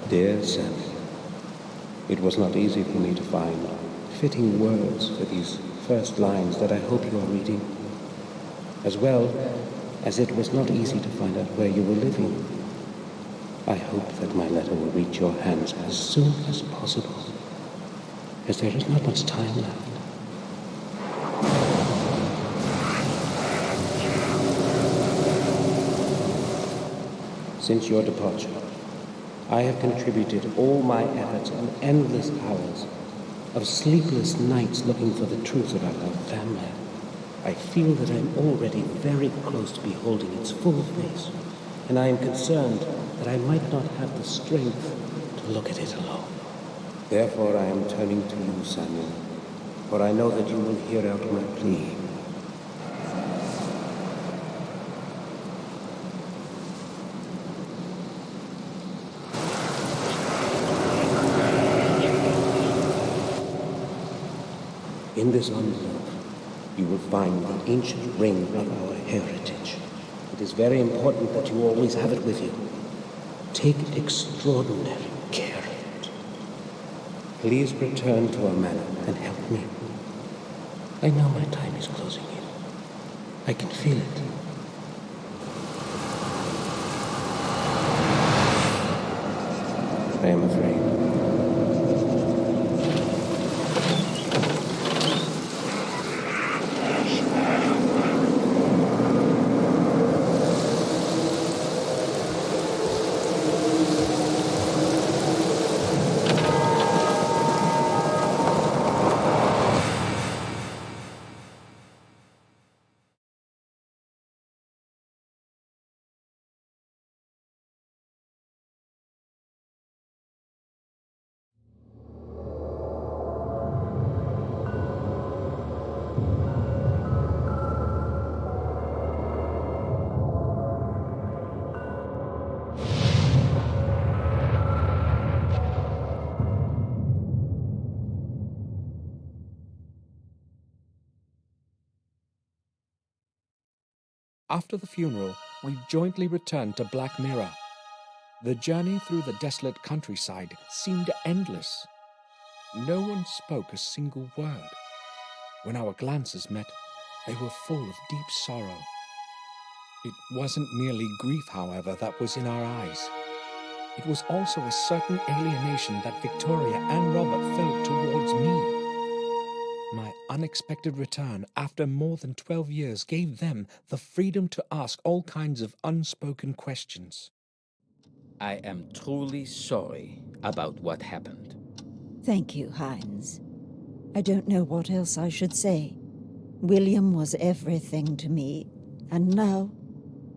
Dear Sam, it was not easy for me to find fitting words for these first lines that I hope you are reading, as well as it was not easy to find out where you were living. I hope that my letter will reach your hands as soon as possible, as there is not much time left. Since your departure, I have contributed all my efforts and endless hours of sleepless nights looking for the truth about our family. I feel that I'm already very close to beholding its full face, and I am concerned that I might not have the strength to look at it alone. Therefore, I am turning to you, Samuel, for I know that you will hear out my plea. In this envelope, you will find the ancient ring of our heritage. It is very important that you always have it with you. Take extraordinary care of it. Please return to our manor and help me. I know my time is closing in. I can feel it. I am afraid. After the funeral, we jointly returned to BlackMirror. The journey through the desolate countryside seemed endless. No one spoke a single word. When our glances met, they were full of deep sorrow. It wasn't merely grief, however, that was in our eyes. It was also a certain alienation that Victoria and Robert felt towards me. My unexpected return after more than 12 years gave them the freedom to ask all kinds of unspoken questions. I am truly sorry about what happened. Thank you, Hines. I don't know what else I should say. William was everything to me, and now...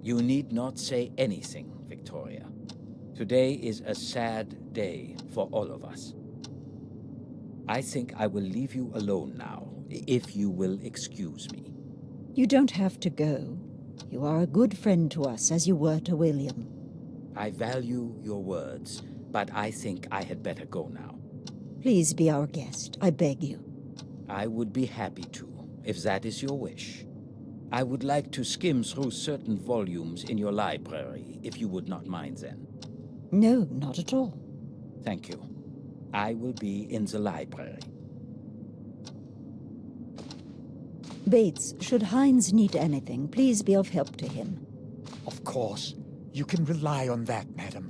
You need not say anything, Victoria. Today is a sad day for all of us. I think I will leave you alone now, if you will excuse me. You don't have to go. You are a good friend to us, as you were to William. I value your words, but I think I had better go now. Please be our guest, I beg you. I would be happy to, if that is your wish. I would like to skim through certain volumes in your library, if you would not mind then. No, not at all. Thank you. I will be in the library. Bates, should Hines need anything, please be of help to him. Of course. You can rely on that, madam.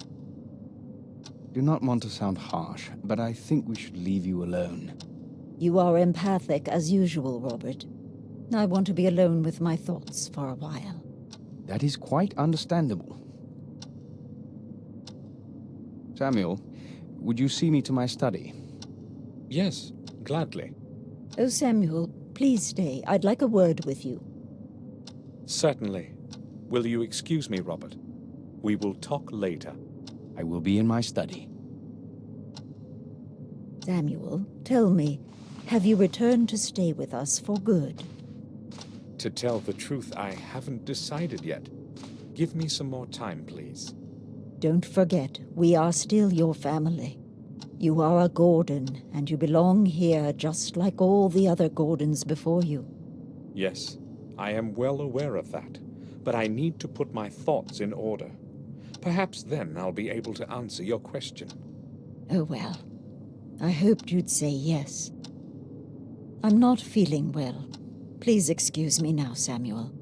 Do not want to sound harsh, but I think we should leave you alone. You are empathic as usual, Robert. I want to be alone with my thoughts for a while. That is quite understandable. Samuel, would you see me to my study? Yes, gladly. Oh, Samuel, please stay. I'd like a word with you. Certainly. Will you excuse me, Robert? We will talk later. I will be in my study. Samuel, tell me, have you returned to stay with us for good? To tell the truth, I haven't decided yet. Give me some more time, please. Don't forget, we are still your family. You are a Gordon, and you belong here just like all the other Gordons before you. Yes, I am well aware of that, but I need to put my thoughts in order. Perhaps then I'll be able to answer your question. Oh well, I hoped you'd say yes. I'm not feeling well. Please excuse me now, Samuel.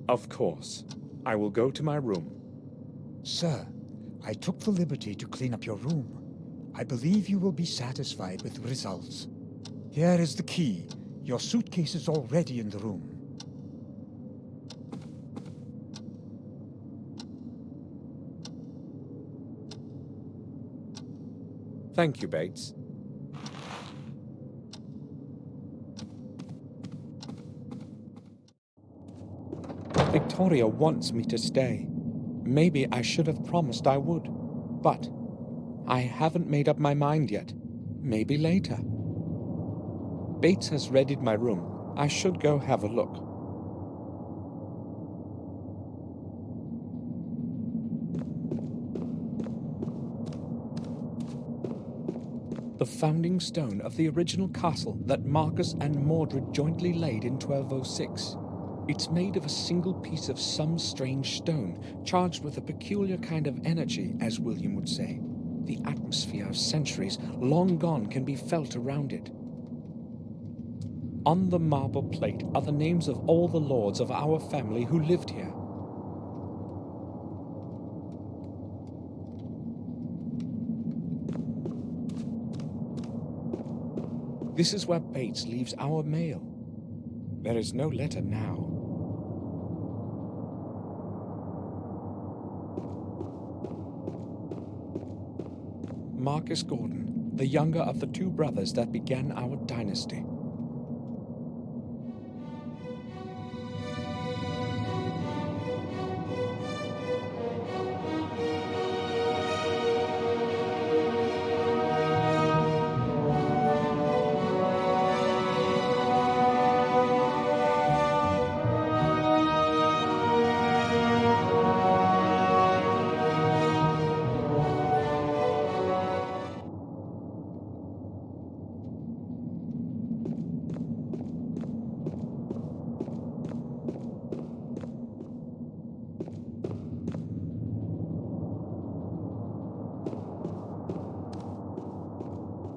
Of course. I will go to my room. Sir, I took the liberty to clean up your room. I believe you will be satisfied with the results. Here is the key. Your suitcase is already in the room. Thank you, Bates. Victoria wants me to stay. Maybe I should have promised I would. But I haven't made up my mind yet. Maybe later. Bates has readied my room. I should go have a look. The founding stone of the original castle that Marcus and Mordred jointly laid in 1206. It's made of a single piece of some strange stone, charged with a peculiar kind of energy, as William would say. The atmosphere of centuries long gone can be felt around it. On the marble plate are the names of all the lords of our family who lived here. This is where Bates leaves our mail. There is no letter now. Marcus Gordon, the younger of the two brothers that began our dynasty.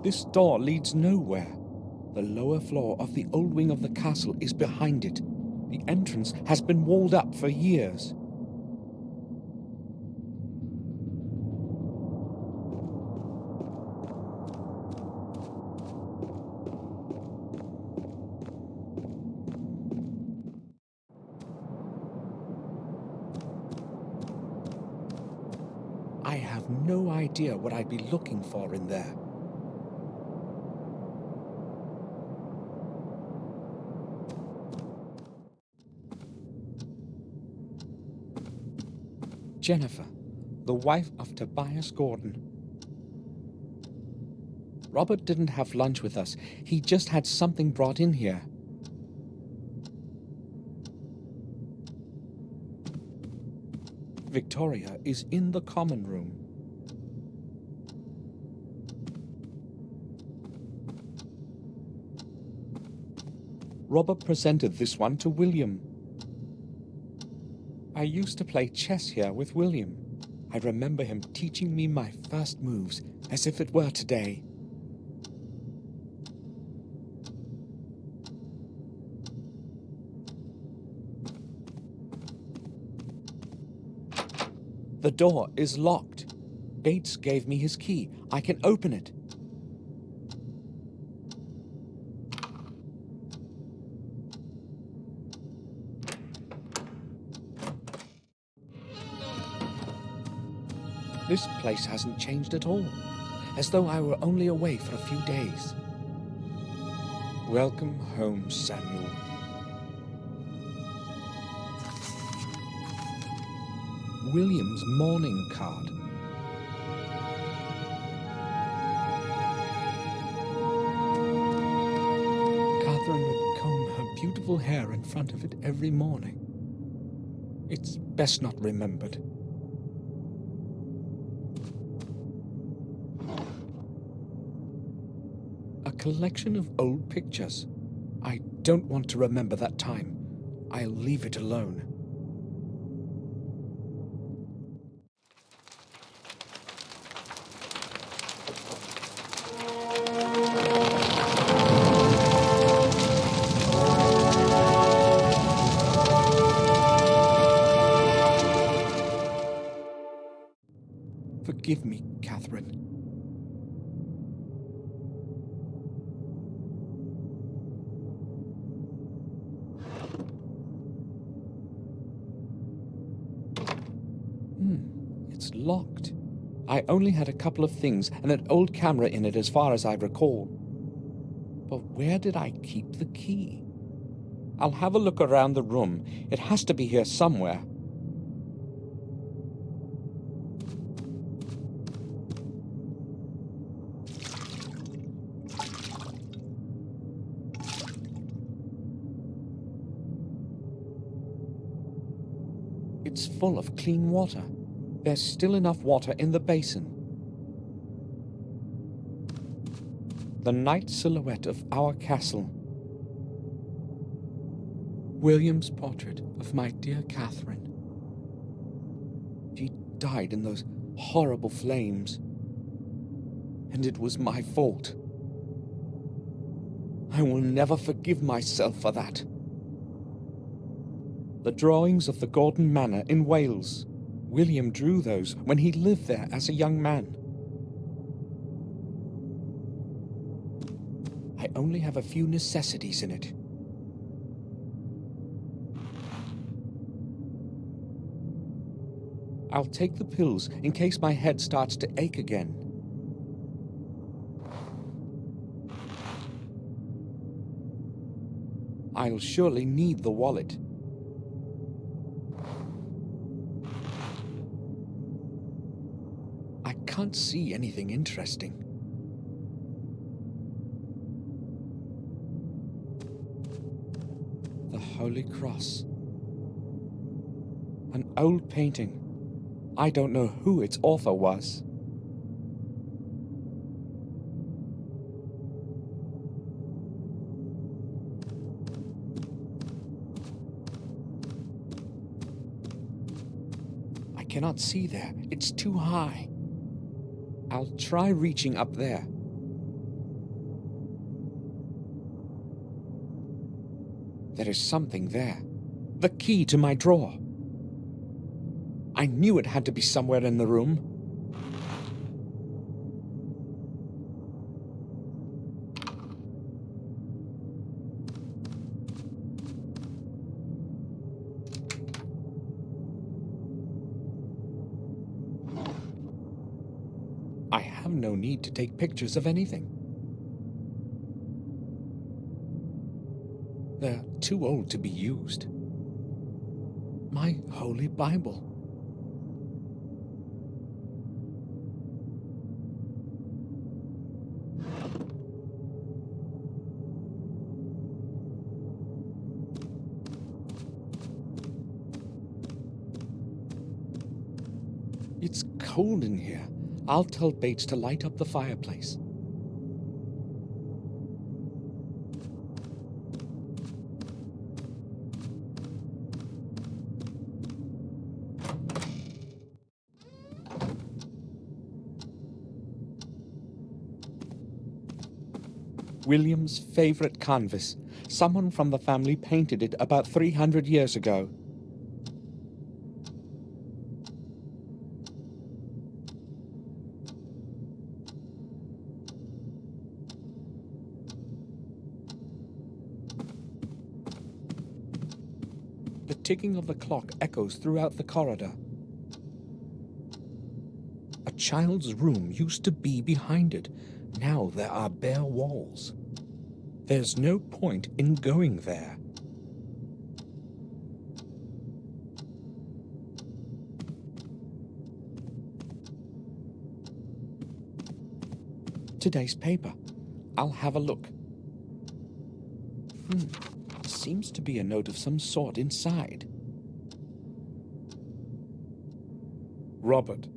This door leads nowhere. The lower floor of the old wing of the castle is behind it. The entrance has been walled up for years. I have no idea what I'd be looking for in there. Jennifer, the wife of Tobias Gordon. Robert didn't have lunch with us. He just had something brought in here. Victoria is in the common room. Robert presented this one to William. I used to play chess here with William. I remember him teaching me my first moves as if it were today. The door is locked. Bates gave me his key. I can open it. This place hasn't changed at all, as though I were only away for a few days. Welcome home, Samuel. William's mourning card. Catherine would comb her beautiful hair in front of it every morning. It's best not remembered. A collection of old pictures. I don't want to remember that time. I'll leave it alone. Forgive me, Catherine. It's locked. I only had a couple of things and an old camera in it as far as I recall. But where did I keep the key? I'll have a look around the room. It has to be here somewhere. It's full of clean water. There's still enough water in the basin. The night silhouette of our castle. William's portrait of my dear Catherine. She died in those horrible flames. And it was my fault. I will never forgive myself for that. The drawings of the Gordon Manor in Wales. William drew those when he lived there as a young man. I only have a few necessities in it. I'll take the pills in case my head starts to ache again. I'll surely need the wallet. I can't see anything interesting. The Holy Cross. An old painting. I don't know who its author was. I cannot see there. It's too high. I'll try reaching up there. There is something there. The key to my drawer. I knew it had to be somewhere in the room. I have no need to take pictures of anything. They're too old to be used. My Holy Bible. It's cold in here. I'll tell Bates to light up the fireplace. William's favorite canvas. Someone from the family painted it about 300 years ago. The ticking of the clock echoes throughout the corridor. A child's room used to be behind it. Now there are bare walls. There's no point in going there. Today's paper. I'll have a look. Seems to be a note of some sort inside. Robert,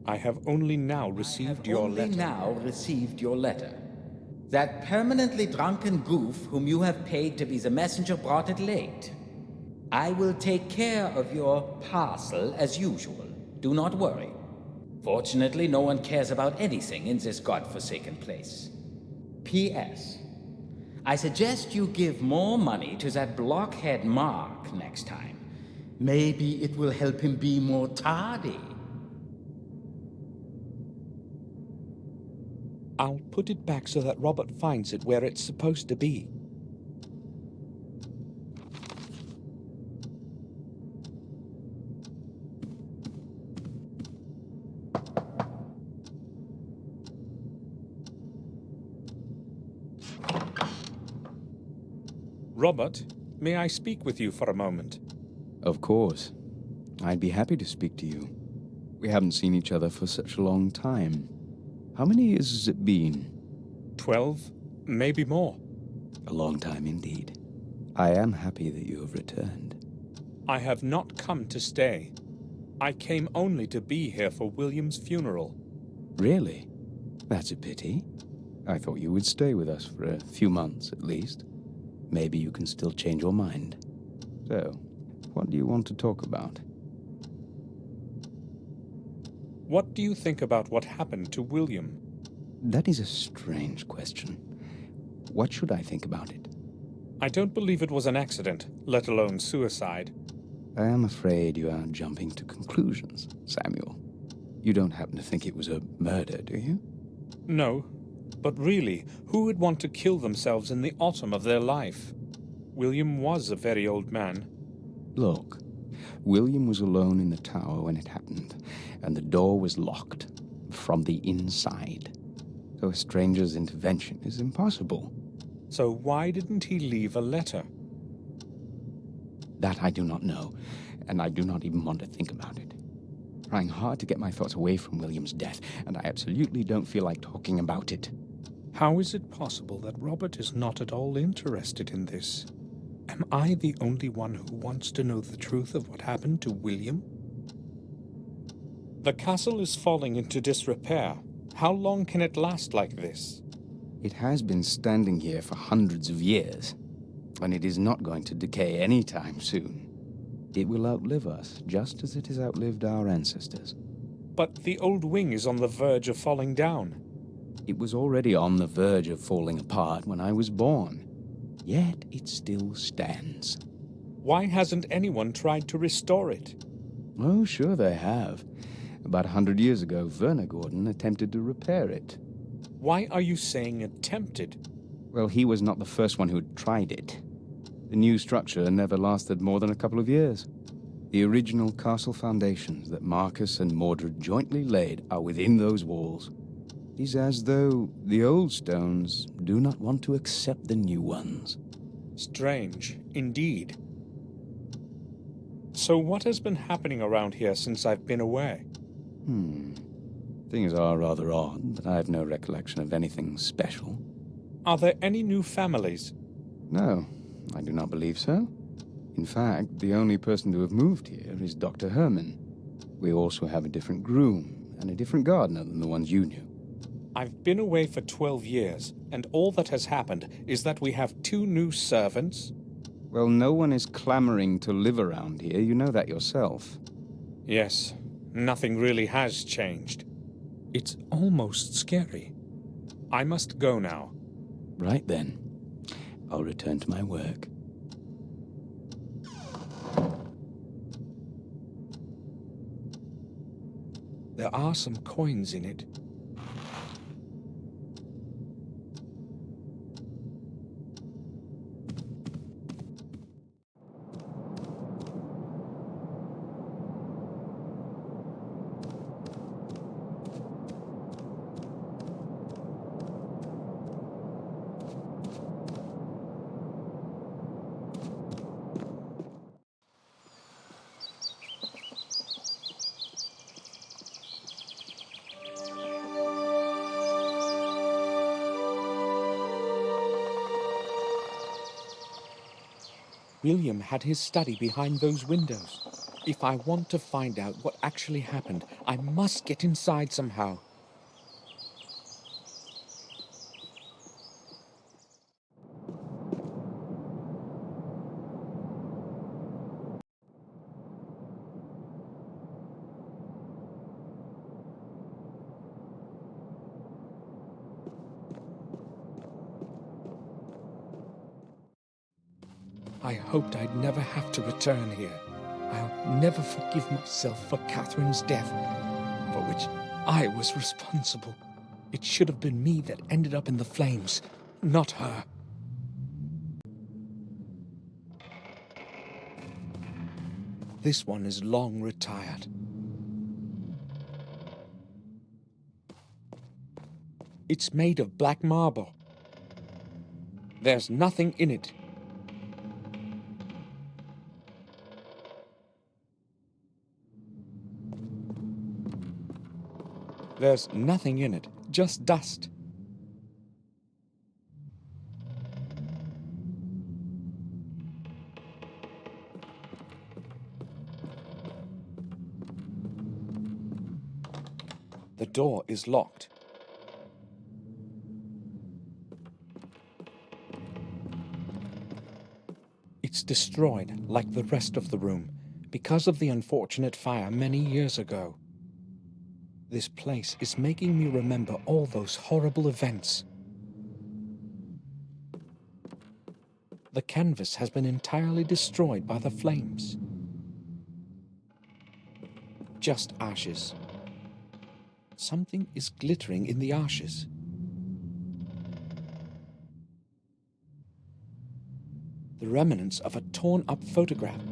I have only now received your letter. That permanently drunken goof whom you have paid to be the messenger brought it late. I will take care of your parcel as usual. Do not worry. Fortunately, no one cares about anything in this godforsaken place. P.S. I suggest you give more money to that blockhead Mark next time. Maybe it will help him be more tardy. I'll put it back so that Robert finds it where it's supposed to be. Robert, may I speak with you for a moment? Of course. I'd be happy to speak to you. We haven't seen each other for such a long time. How many years has it been? 12, maybe more. A long time indeed. I am happy that you have returned. I have not come to stay. I came only to be here for William's funeral. Really? That's a pity. I thought you would stay with us for a few months at least. Maybe you can still change your mind. So, what do you want to talk about? What do you think about what happened to William? That is a strange question. What should I think about it? I don't believe it was an accident, let alone suicide. I am afraid you are jumping to conclusions, Samuel. You don't happen to think it was a murder, do you? No, but really, who would want to kill themselves in the autumn of their life? William was a very old man. Look, William was alone in the tower when it happened, and the door was locked from the inside. So a stranger's intervention is impossible. So why didn't he leave a letter? That I do not know, and I do not even want to think about it. Trying hard to get my thoughts away from William's death, and I absolutely don't feel like talking about it. How is it possible that Robert is not at all interested in this? Am I the only one who wants to know the truth of what happened to William? The castle is falling into disrepair. How long can it last like this? It has been standing here for hundreds of years, and it is not going to decay anytime soon. It will outlive us, just as it has outlived our ancestors. But the old wing is on the verge of falling down. It was already on the verge of falling apart when I was born. Yet it still stands. Why hasn't anyone tried to restore it? Oh, sure they have. About 100 years ago, Werner Gordon attempted to repair it. Why are you saying attempted? Well, he was not the first one who had tried it. The new structure never lasted more than a couple of years. The original castle foundations that Marcus and Mordred jointly laid are within those walls. It is as though the old stones do not want to accept the new ones. Strange, indeed. So what has been happening around here since I've been away? Things are rather odd, but I have no recollection of anything special. Are there any new families? No, I do not believe so. In fact, the only person to have moved here is Dr. Herman. We also have a different groom and a different gardener than the ones you knew. I've been away for 12 years, and all that has happened is that we have 2 new servants. Well, no one is clamoring to live around here. You know that yourself. Yes, nothing really has changed. It's almost scary. I must go now. Right then. I'll return to my work. There are some coins in it. William had his study behind those windows. If I want to find out what actually happened, I must get inside somehow. I hoped I'd never have to return here. I'll never forgive myself for Catherine's death, for which I was responsible. It should have been me that ended up in the flames, not her. This one is long retired. It's made of black marble. There's nothing in it. There's nothing in it, just dust. The door is locked. It's destroyed like the rest of the room because of the unfortunate fire many years ago. This place is making me remember all those horrible events. The canvas has been entirely destroyed by the flames. Just ashes. Something is glittering in the ashes. The remnants of a torn-up photograph.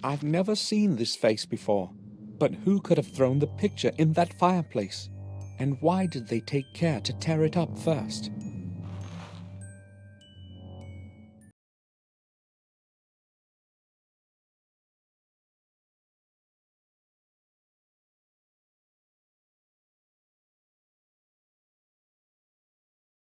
I've never seen this face before, but who could have thrown the picture in that fireplace? And why did they take care to tear it up first?